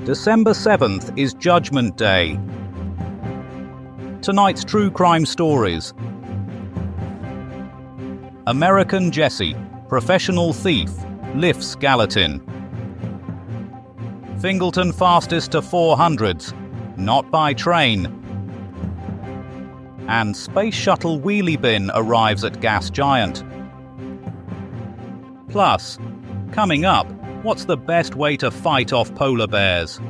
December 7th is Judgment Day. Tonight's true crime stories. American Jesse, professional thief, lifts Gallatin. Fingleton fastest to 400s, not by train. And Space Shuttle wheelie bin arrives at gas giant. Plus, coming up, what's the best way to fight off polar bears?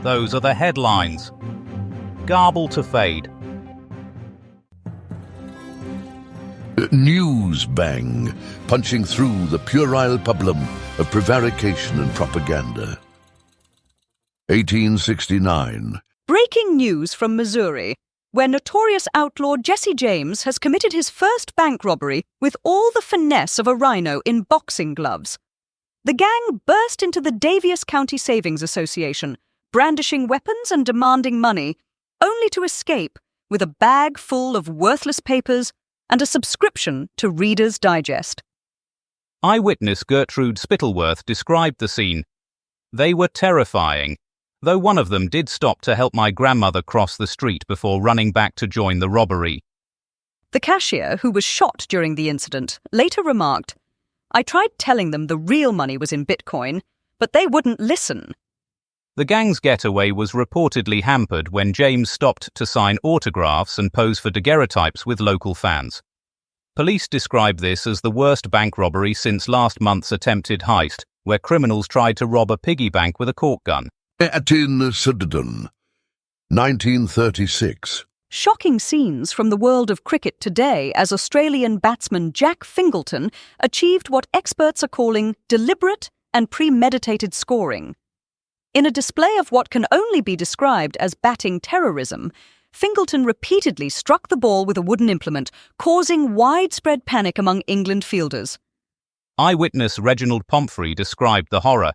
Those are the headlines. Garble to fade. Newsbang, punching through the puerile problem of prevarication and propaganda. 1869. Breaking news from Missouri, where notorious outlaw Jesse James has committed his first bank robbery with all the finesse of a rhino in boxing gloves. The gang burst into the Daviess County Savings Association, brandishing weapons and demanding money, only to escape with a bag full of worthless papers and a subscription to Reader's Digest. Eyewitness Gertrude Spittleworth described the scene. They were terrifying, though one of them did stop to help my grandmother cross the street before running back to join the robbery. The cashier, who was shot during the incident, later remarked, "I tried telling them the real money was in Bitcoin, but they wouldn't listen." The gang's getaway was reportedly hampered when James stopped to sign autographs and pose for daguerreotypes with local fans. Police describe this as the worst bank robbery since last month's attempted heist, where criminals tried to rob a piggy bank with a cork gun. Atin Sudden, 1936. Shocking scenes from the world of cricket today as Australian batsman Jack Fingleton achieved what experts are calling deliberate and premeditated scoring. In a display of what can only be described as batting terrorism, Fingleton repeatedly struck the ball with a wooden implement, causing widespread panic among England fielders. Eyewitness Reginald Pomfrey described the horror.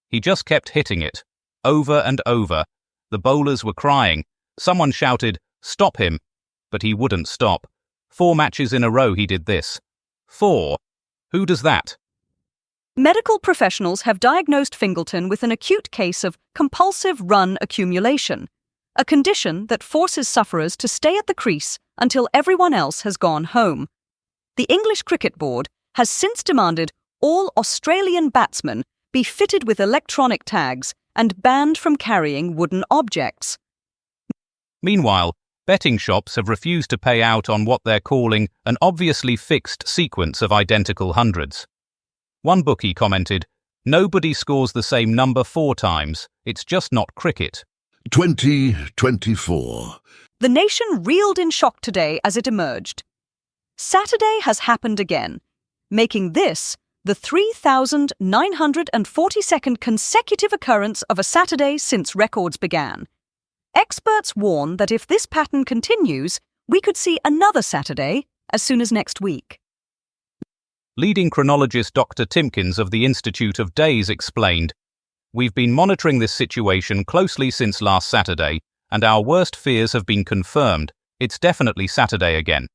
He just kept hitting it, over and over. The bowlers were crying. Someone shouted, "Stop him!" But he wouldn't stop. 4 matches in a row he did this. 4? Who does that? Medical professionals have diagnosed Fingleton with an acute case of compulsive run accumulation, a condition that forces sufferers to stay at the crease until everyone else has gone home. The English Cricket Board has since demanded all Australian batsmen be fitted with electronic tags and banned from carrying wooden objects. Meanwhile, betting shops have refused to pay out on what they're calling an obviously fixed sequence of identical hundreds. One bookie commented, "Nobody scores the same number 4 times. It's just not cricket." 2024. The nation reeled in shock today as it emerged. Saturday has happened again, making this the 3,942nd consecutive occurrence of a Saturday since records began. Experts warn that if this pattern continues, we could see another Saturday as soon as next week. Leading chronologist Dr. Timkins of the Institute of Days explained, "We've been monitoring this situation closely since last Saturday, and our worst fears have been confirmed. It's definitely Saturday again."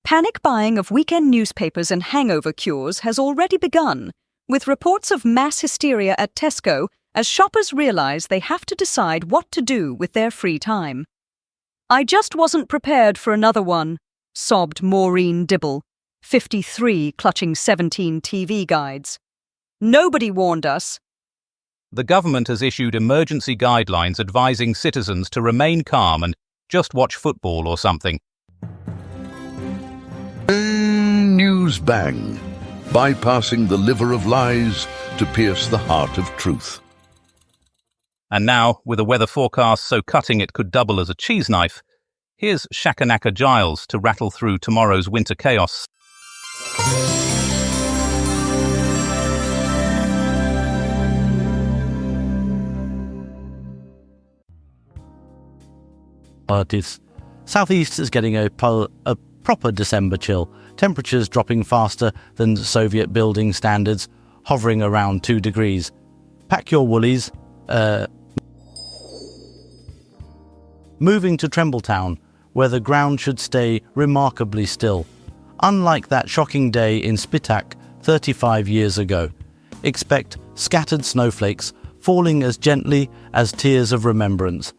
Panic buying of weekend newspapers and hangover cures has already begun, with reports of mass hysteria at Tesco as shoppers realise they have to decide what to do with their free time. "I just wasn't prepared for another one," sobbed Maureen Dibble, 53, clutching 17 TV guides. "Nobody warned us." The government has issued emergency guidelines advising citizens to remain calm and just watch football or something. Newsbang, bypassing the liver of lies to pierce the heart of truth. And now, with a weather forecast so cutting it could double as a cheese knife, here's Shakanaka Giles to rattle through tomorrow's winter chaos. Southeast is getting a proper December chill. Temperatures dropping faster than Soviet building standards, hovering around 2 degrees. Pack your woolies. Moving to Trembletown, where the ground should stay remarkably still. Unlike that shocking day in Spitak 35 years ago, expect scattered snowflakes falling as gently as tears of remembrance.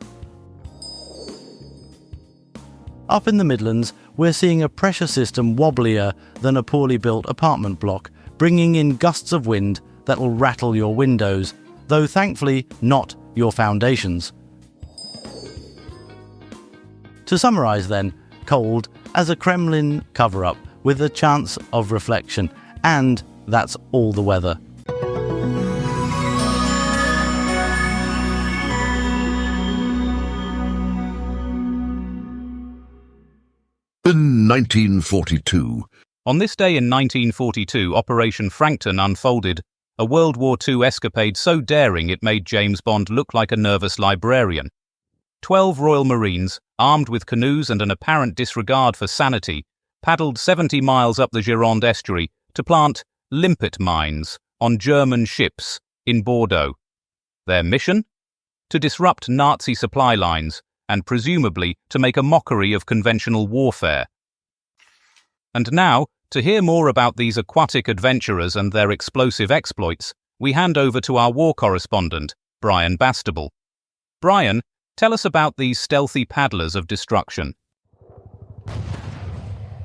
Up in the Midlands, we're seeing a pressure system wobblier than a poorly built apartment block, bringing in gusts of wind that will rattle your windows, though thankfully not your foundations. To summarise then, cold as a Kremlin cover-up with a chance of reflection, and that's all the weather. In 1942, On this day in 1942, Operation Frankton unfolded, a World War II escapade so daring it made James Bond look like a nervous librarian. 12 Royal Marines, armed with canoes and an apparent disregard for sanity, paddled 70 miles up the Gironde estuary to plant limpet mines on German ships in Bordeaux. Their mission? To disrupt Nazi supply lines and presumably to make a mockery of conventional warfare. And now, to hear more about these aquatic adventurers and their explosive exploits, we hand over to our war correspondent, Brian Bastable. Brian, tell us about these stealthy paddlers of destruction.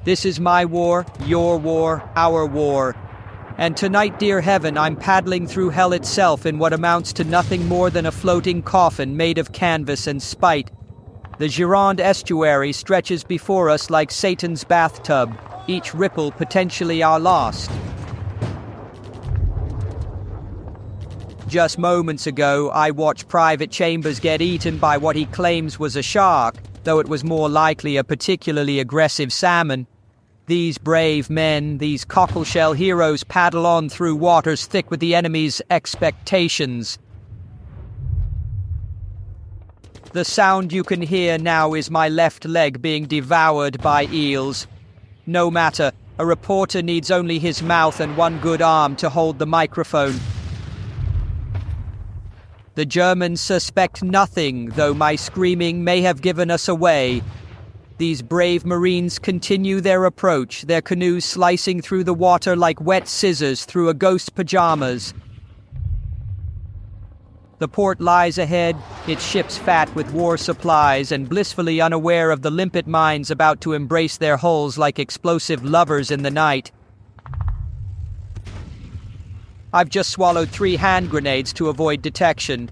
This is my war, your war, our war. And tonight, dear heaven, I'm paddling through hell itself in what amounts to nothing more than a floating coffin made of canvas and spite. The Gironde estuary stretches before us like Satan's bathtub, each ripple potentially our last. Just moments ago, I watched Private Chambers get eaten by what he claims was a shark, though it was more likely a particularly aggressive salmon. These brave men, these cockleshell heroes, paddle on through waters thick with the enemy's expectations. The sound you can hear now is my left leg being devoured by eels. No matter, a reporter needs only his mouth and one good arm to hold the microphone. The Germans suspect nothing, though my screaming may have given us away. These brave Marines continue their approach, their canoes slicing through the water like wet scissors through a ghost's pajamas. The port lies ahead, its ships fat with war supplies and blissfully unaware of the limpet mines about to embrace their hulls like explosive lovers in the night. I've just swallowed 3 hand grenades to avoid detection.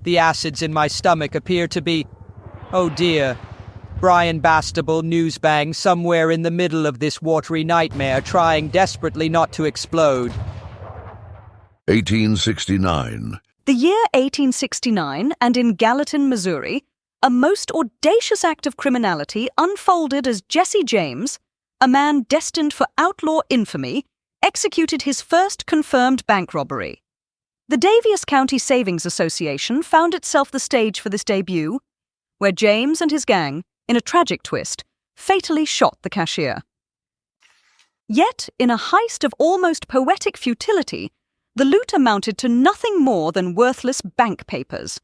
The acids in my stomach appear to be... Oh dear. Brian Bastable, Newsbang, somewhere in the middle of this watery nightmare, trying desperately not to explode. 1869. The year 1869, and in Gallatin, Missouri, a most audacious act of criminality unfolded as Jesse James, a man destined for outlaw infamy, executed his first confirmed bank robbery. The Daviess County Savings Association found itself the stage for this debut, where James and his gang, in a tragic twist, fatally shot the cashier. Yet, in a heist of almost poetic futility, the loot amounted to nothing more than worthless bank papers.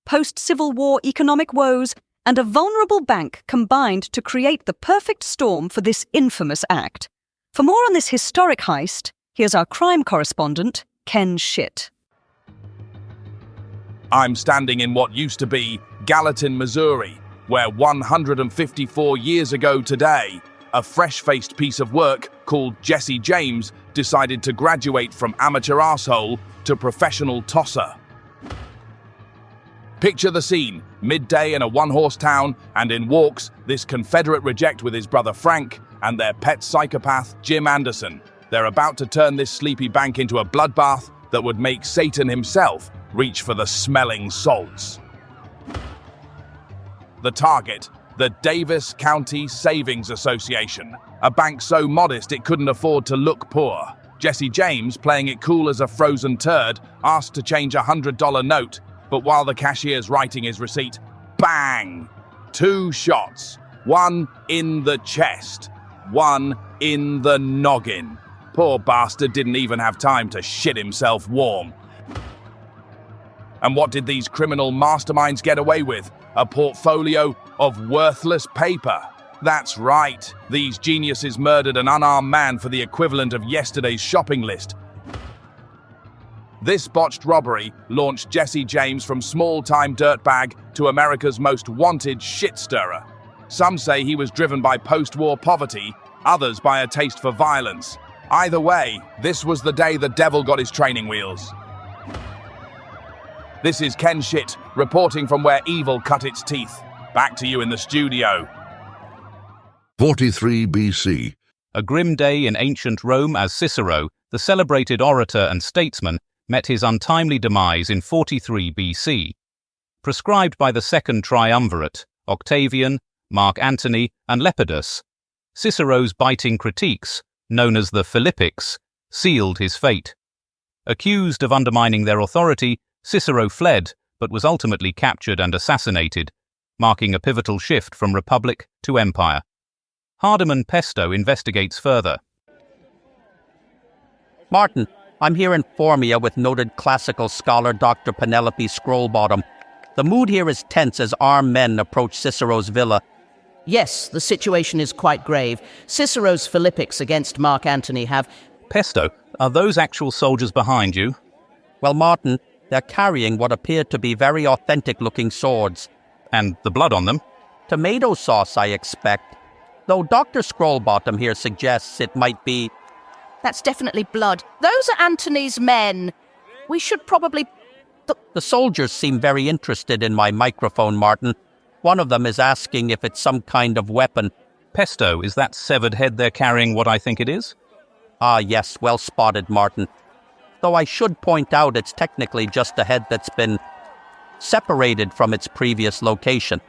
Post-Civil War economic woes and a vulnerable bank combined to create the perfect storm for this infamous act. For more on this historic heist, here's our crime correspondent, Ken Schitt. I'm standing in what used to be Gallatin, Missouri, where 154 years ago today, a fresh-faced piece of work called Jesse James decided to graduate from amateur arsehole to professional tosser. Picture the scene, midday in a one-horse town, and in walks this Confederate reject with his brother Frank and their pet psychopath Jim Anderson. They're about to turn this sleepy bank into a bloodbath that would make Satan himself reach for the smelling salts. The target, the Daviess County Savings Association, a bank so modest it couldn't afford to look poor. Jesse James, playing it cool as a frozen turd, asked to change a $100 note, but while the cashier's writing his receipt, bang! 2 shots, one in the chest, one in the noggin. Poor bastard didn't even have time to shit himself warm. And what did these criminal masterminds get away with? A portfolio of worthless paper. That's right, these geniuses murdered an unarmed man for the equivalent of yesterday's shopping list. This botched robbery launched Jesse James from small-time dirtbag to America's most wanted shit-stirrer. Some say he was driven by post-war poverty, others by a taste for violence. Either way, this was the day the devil got his training wheels. This is Ken Shit, reporting from where evil cut its teeth. Back to you in the studio. 43 BC. A grim day in ancient Rome as Cicero, the celebrated orator and statesman, met his untimely demise in 43 BC. Prescribed by the Second Triumvirate, Octavian, Mark Antony, and Lepidus, Cicero's biting critiques, known as the Philippics, sealed his fate. Accused of undermining their authority, Cicero fled, but was ultimately captured and assassinated, marking a pivotal shift from republic to empire. Hardeman Pesto investigates further. Martin, I'm here in Formia with noted classical scholar Dr. Penelope Scrollbottom. The mood here is tense as armed men approach Cicero's villa. Yes, the situation is quite grave. Cicero's Philippics against Mark Antony have... Pesto, are those actual soldiers behind you? Well, Martin, they're carrying what appear to be very authentic-looking swords. And the blood on them? Tomato sauce, I expect. Though Dr. Scrollbottom here suggests it might be... That's definitely blood. Those are Antony's men. We should probably... The soldiers seem very interested in my microphone, Martin. One of them is asking if it's some kind of weapon. Pesto, is that severed head they're carrying what I think it is? Ah, yes, well spotted, Martin. Though I should point out it's technically just a head that's been separated from its previous location.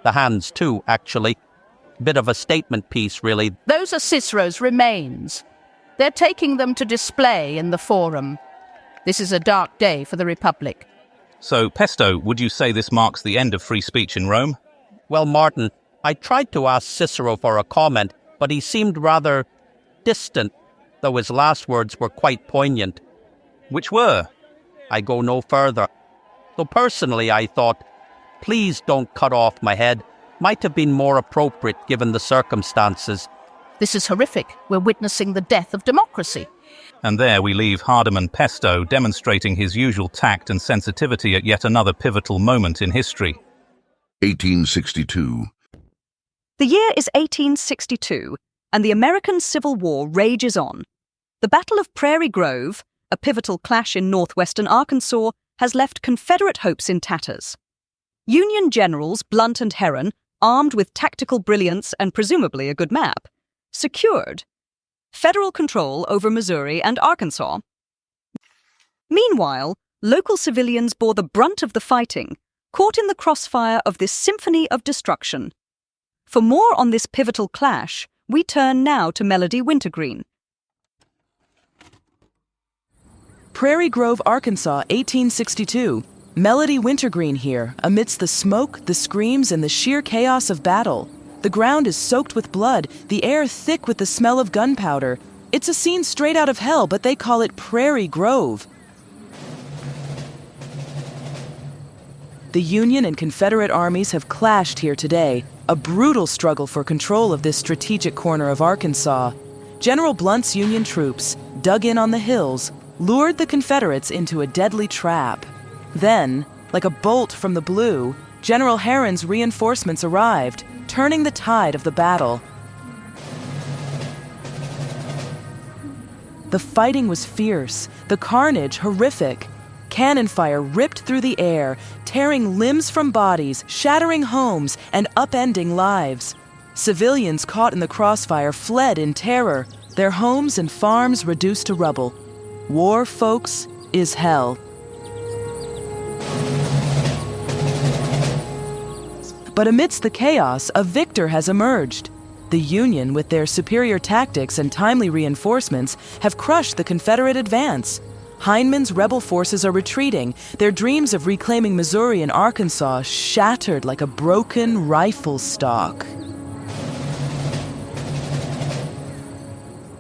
The hands, too, actually. Bit of a statement piece, really. Those are Cicero's remains. They're taking them to display in the Forum. This is a dark day for the Republic. So, Pesto, would you say this marks the end of free speech in Rome? Well, Martin, I tried to ask Cicero for a comment, but he seemed rather distant, though his last words were quite poignant. Which were? I go no further. Though personally I thought, please don't cut off my head. Might have been more appropriate given the circumstances. This is horrific. We're witnessing the death of democracy. And there we leave Hardeman Pesto demonstrating his usual tact and sensitivity at yet another pivotal moment in history. 1862. The year is 1862, and the American Civil War rages on. The Battle of Prairie Grove, a pivotal clash in northwestern Arkansas, has left Confederate hopes in tatters. Union generals Blunt and Herron, armed with tactical brilliance and presumably a good map, secured federal control over Missouri and Arkansas. Meanwhile, local civilians bore the brunt of the fighting, caught in the crossfire of this symphony of destruction. For more on this pivotal clash, we turn now to Melody Wintergreen. Prairie Grove, Arkansas, 1862. Melody Wintergreen here, amidst the smoke, the screams, and the sheer chaos of battle. The ground is soaked with blood, the air thick with the smell of gunpowder. It's a scene straight out of hell, but they call it Prairie Grove. The Union and Confederate armies have clashed here today, a brutal struggle for control of this strategic corner of Arkansas. General Blunt's Union troops, dug in on the hills, lured the Confederates into a deadly trap. Then, like a bolt from the blue, General Herron's reinforcements arrived, turning the tide of the battle. The fighting was fierce, the carnage horrific. Cannon fire ripped through the air, tearing limbs from bodies, shattering homes, and upending lives. Civilians caught in the crossfire fled in terror, their homes and farms reduced to rubble. War, folks, is hell. But amidst the chaos, a victor has emerged. The Union, with their superior tactics and timely reinforcements, have crushed the Confederate advance. Heineman's rebel forces are retreating, their dreams of reclaiming Missouri and Arkansas shattered like a broken rifle stock.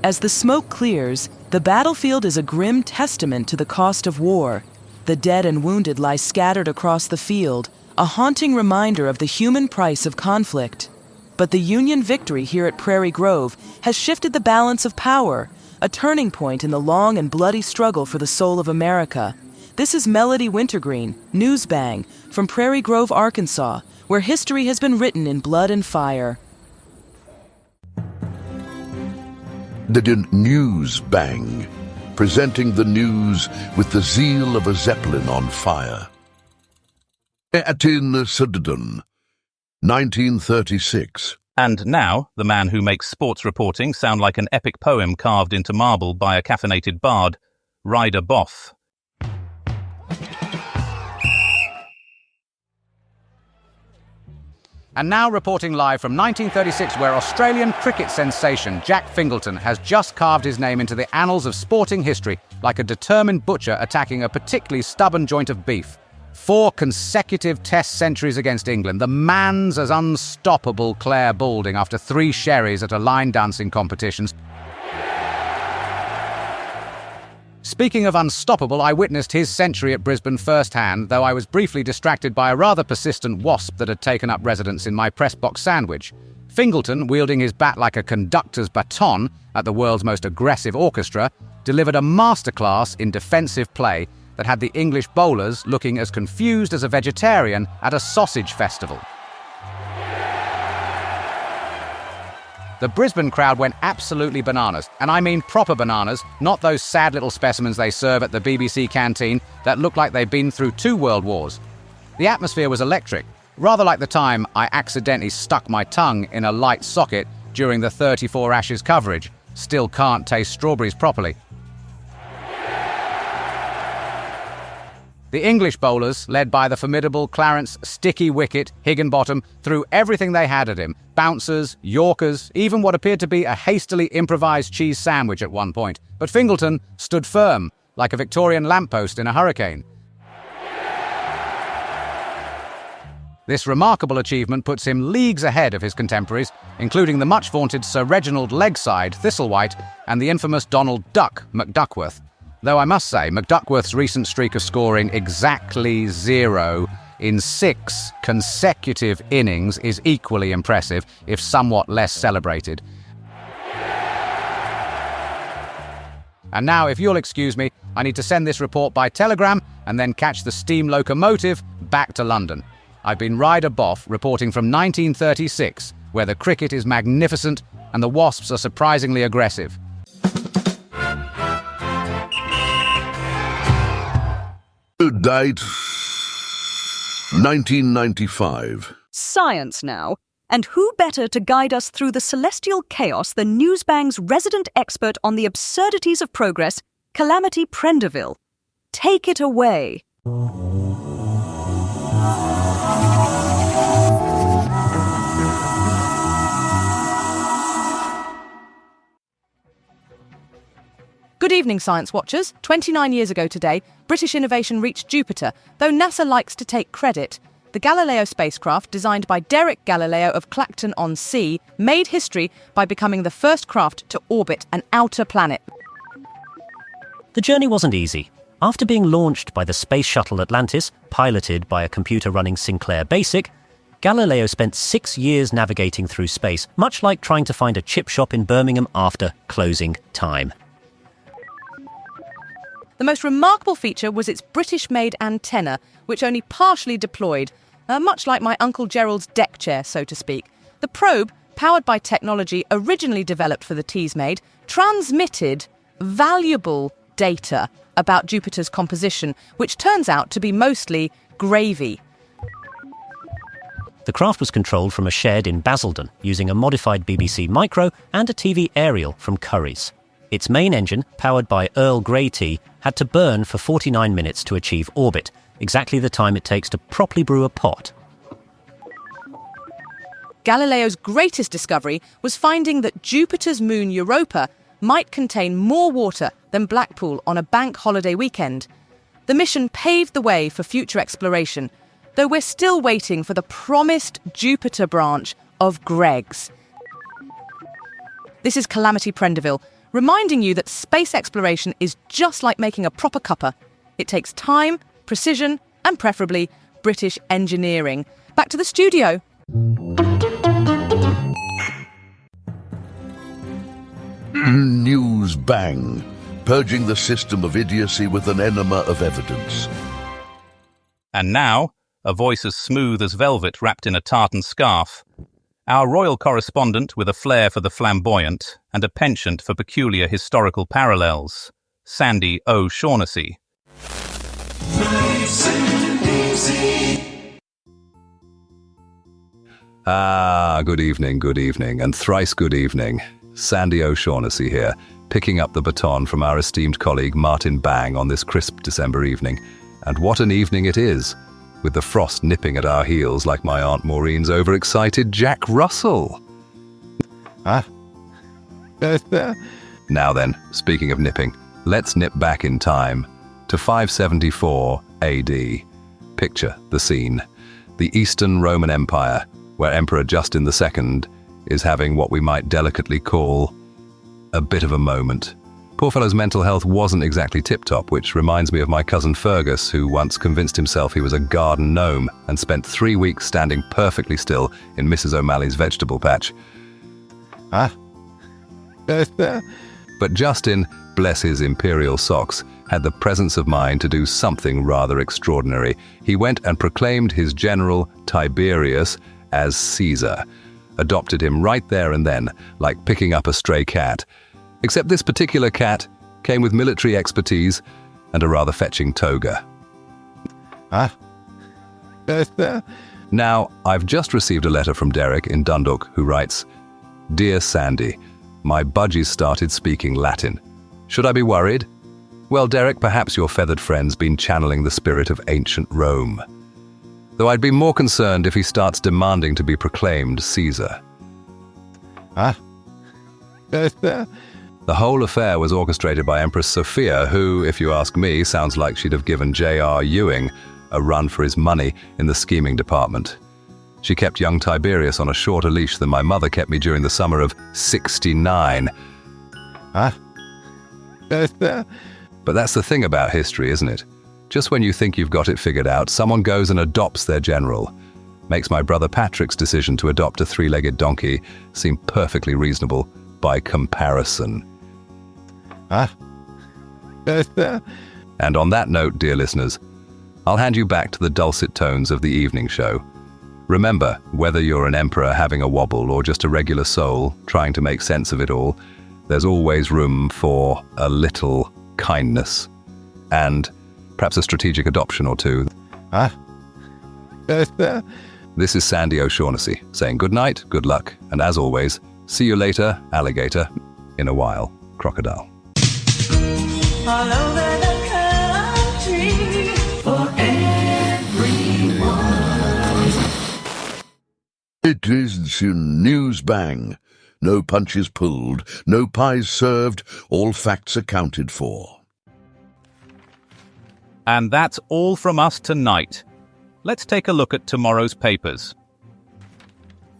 As the smoke clears, the battlefield is a grim testament to the cost of war. The dead and wounded lie scattered across the field, a haunting reminder of the human price of conflict. But the Union victory here at Prairie Grove has shifted the balance of power. a turning point in the long and bloody struggle for the soul of America. This is Melody Wintergreen, Newsbang, from Prairie Grove, Arkansas, where history has been written in blood and fire. The Newsbang, presenting the news with the zeal of a zeppelin on fire. Gallatin, 1936. And now, the man who makes sports reporting sound like an epic poem carved into marble by a caffeinated bard, Ryder Boff. And now reporting live from 1936, where Australian cricket sensation Jack Fingleton has just carved his name into the annals of sporting history like a determined butcher attacking a particularly stubborn joint of beef. 4 consecutive Test centuries against England. The man's as unstoppable Claire Balding after 3 sherries at a line dancing competitions. Speaking of unstoppable, I witnessed his century at Brisbane firsthand, though I was briefly distracted by a rather persistent wasp that had taken up residence in my press box sandwich. Fingleton, wielding his bat like a conductor's baton at the world's most aggressive orchestra, delivered a masterclass in defensive play that had the English bowlers looking as confused as a vegetarian at a sausage festival. The Brisbane crowd went absolutely bananas, and I mean proper bananas, not those sad little specimens they serve at the BBC canteen that look like they've been through 2 world wars. The atmosphere was electric, rather like the time I accidentally stuck my tongue in a light socket during the 34 Ashes coverage. Still can't taste strawberries properly. The English bowlers, led by the formidable Clarence Sticky Wicket Higginbottom, threw everything they had at him. Bouncers, Yorkers, even what appeared to be a hastily improvised cheese sandwich at one point. But Fingleton stood firm, like a Victorian lamppost in a hurricane. This remarkable achievement puts him leagues ahead of his contemporaries, including the much-vaunted Sir Reginald Legside Thistlewhite and the infamous Donald Duck McDuckworth. Though I must say, McDuckworth's recent streak of scoring exactly 0 in 6 consecutive innings is equally impressive, if somewhat less celebrated. And now, if you'll excuse me, I need to send this report by telegram and then catch the steam locomotive back to London. I've been Ryder Boff, reporting from 1936, where the cricket is magnificent and the wasps are surprisingly aggressive. Date 1995. Science now. And who better to guide us through the celestial chaos than Newsbang's resident expert on the absurdities of progress, Calamity Prenderville? Take it away. Good evening, Science Watchers. 29 years ago today, British innovation reached Jupiter, though NASA likes to take credit. The Galileo spacecraft, designed by Derek Galileo of Clacton-on-Sea, made history by becoming the first craft to orbit an outer planet. The journey wasn't easy. After being launched by the Space Shuttle Atlantis, piloted by a computer running Sinclair BASIC, Galileo spent 6 years navigating through space, much like trying to find a chip shop in Birmingham after closing time. The most remarkable feature was its British-made antenna, which only partially deployed, much like my Uncle Gerald's deck chair, so to speak. The probe, powered by technology originally developed for the Teasmade, transmitted valuable data about Jupiter's composition, which turns out to be mostly gravy. The craft was controlled from a shed in Basildon, using a modified BBC Micro and a TV aerial from Curry's. Its main engine, powered by Earl Grey tea, had to burn for 49 minutes to achieve orbit, exactly the time it takes to properly brew a pot. Galileo's greatest discovery was finding that Jupiter's moon Europa might contain more water than Blackpool on a bank holiday weekend. The mission paved the way for future exploration, though we're still waiting for the promised Jupiter branch of Greg's. This is Calamity Prenderville, reminding you that space exploration is just like making a proper cuppa. It takes time, precision, and preferably British engineering. Back to the studio. Newsbang, purging the system of idiocy with an enema of evidence. And now, a voice as smooth as velvet wrapped in a tartan scarf, our royal correspondent with a flair for the flamboyant and a penchant for peculiar historical parallels, Sandy O'Shaughnessy. Good evening, and thrice good evening. Sandy O'Shaughnessy here, picking up the baton from our esteemed colleague Martin Bang on this crisp December evening. And what an evening it is, with the frost nipping at our heels like my Aunt Maureen's overexcited Jack Russell. Now then, speaking of nipping, let's nip back in time to 574 AD. Picture the scene. The Eastern Roman Empire, where Emperor Justin II is having what we might delicately call a bit of a moment. Poor fellow's mental health wasn't exactly tip-top, which reminds me of my cousin Fergus, who once convinced himself he was a garden gnome and spent 3 weeks standing perfectly still in Mrs. O'Malley's vegetable patch. But Justin, bless his imperial socks, had the presence of mind to do something rather extraordinary. He went and proclaimed his general, Tiberius, as Caesar. Adopted him right there and then, like picking up a stray cat. Except this particular cat came with military expertise and a rather fetching toga. Now, I've just received a letter from Derek in Dundalk, who writes, "Dear Sandy, my budgies started speaking Latin. Should I be worried? Well, Derek, perhaps your feathered friend's been channeling the spirit of ancient Rome. Though I'd be more concerned if he starts demanding to be proclaimed Caesar." The whole affair was orchestrated by Empress Sophia, who, if you ask me, sounds like she'd have given J.R. Ewing a run for his money in the scheming department. She kept young Tiberius on a shorter leash than my mother kept me during the summer of '69. But that's the thing about history, isn't it? Just when you think you've got it figured out, someone goes and adopts their general. Makes my brother Patrick's decision to adopt a three-legged donkey seem perfectly reasonable by comparison. And on that note, dear listeners, I'll hand you back to the dulcet tones of the evening show. Remember, whether you're an emperor having a wobble or just a regular soul trying to make sense of it all, there's always room for a little kindness and perhaps a strategic adoption or two. This is Sandy O'Shaughnessy saying good night, good luck, and as always, see you later, alligator, in a while, crocodile. All over the country for everyone. It is Newsbang. No punches pulled, no pies served, all facts accounted for. And that's all from us tonight. Let's take a look at tomorrow's papers.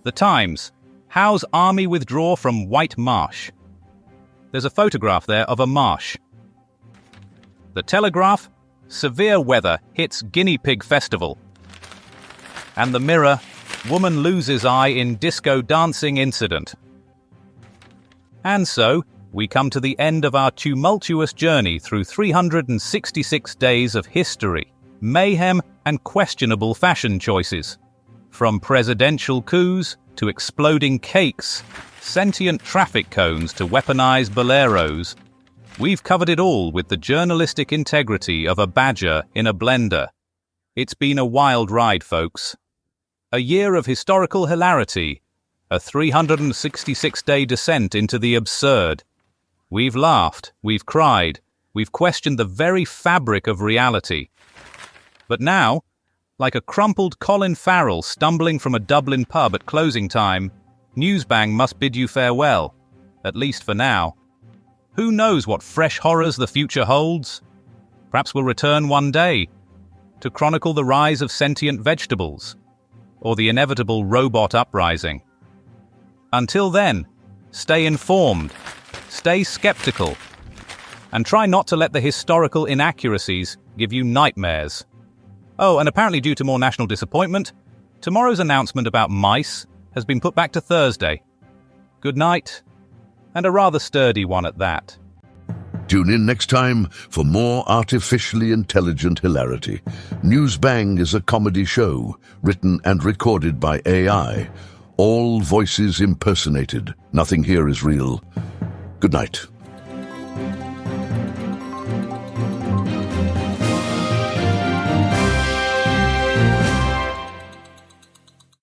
The Times. Howe's army withdraw from White Marsh. There's a photograph there of a marsh. The Telegraph. Severe weather hits guinea pig festival. And the Mirror. Woman loses eye in disco dancing incident. And so, we come to the end of our tumultuous journey through 366 days of history, mayhem, and questionable fashion choices. From presidential coups to exploding cakes, sentient traffic cones to weaponized boleros, we've covered it all with the journalistic integrity of a badger in a blender. It's been a wild ride, folks. A year of historical hilarity, a 366-day descent into the absurd. We've laughed, we've cried, we've questioned the very fabric of reality. But now, like a crumpled Colin Farrell stumbling from a Dublin pub at closing time, Newsbang must bid you farewell, at least for now. Who knows what fresh horrors the future holds? Perhaps we'll return one day, to chronicle the rise of sentient vegetables, or the inevitable robot uprising. Until then, stay informed, stay skeptical, and try not to let the historical inaccuracies give you nightmares. Oh, and apparently due to more national disappointment, tomorrow's announcement about mice has been put back to Thursday. Good night, and a rather sturdy one at that. Tune in next time for more artificially intelligent hilarity. Newsbang is a comedy show written and recorded by AI. All voices impersonated. Nothing here is real. Good night.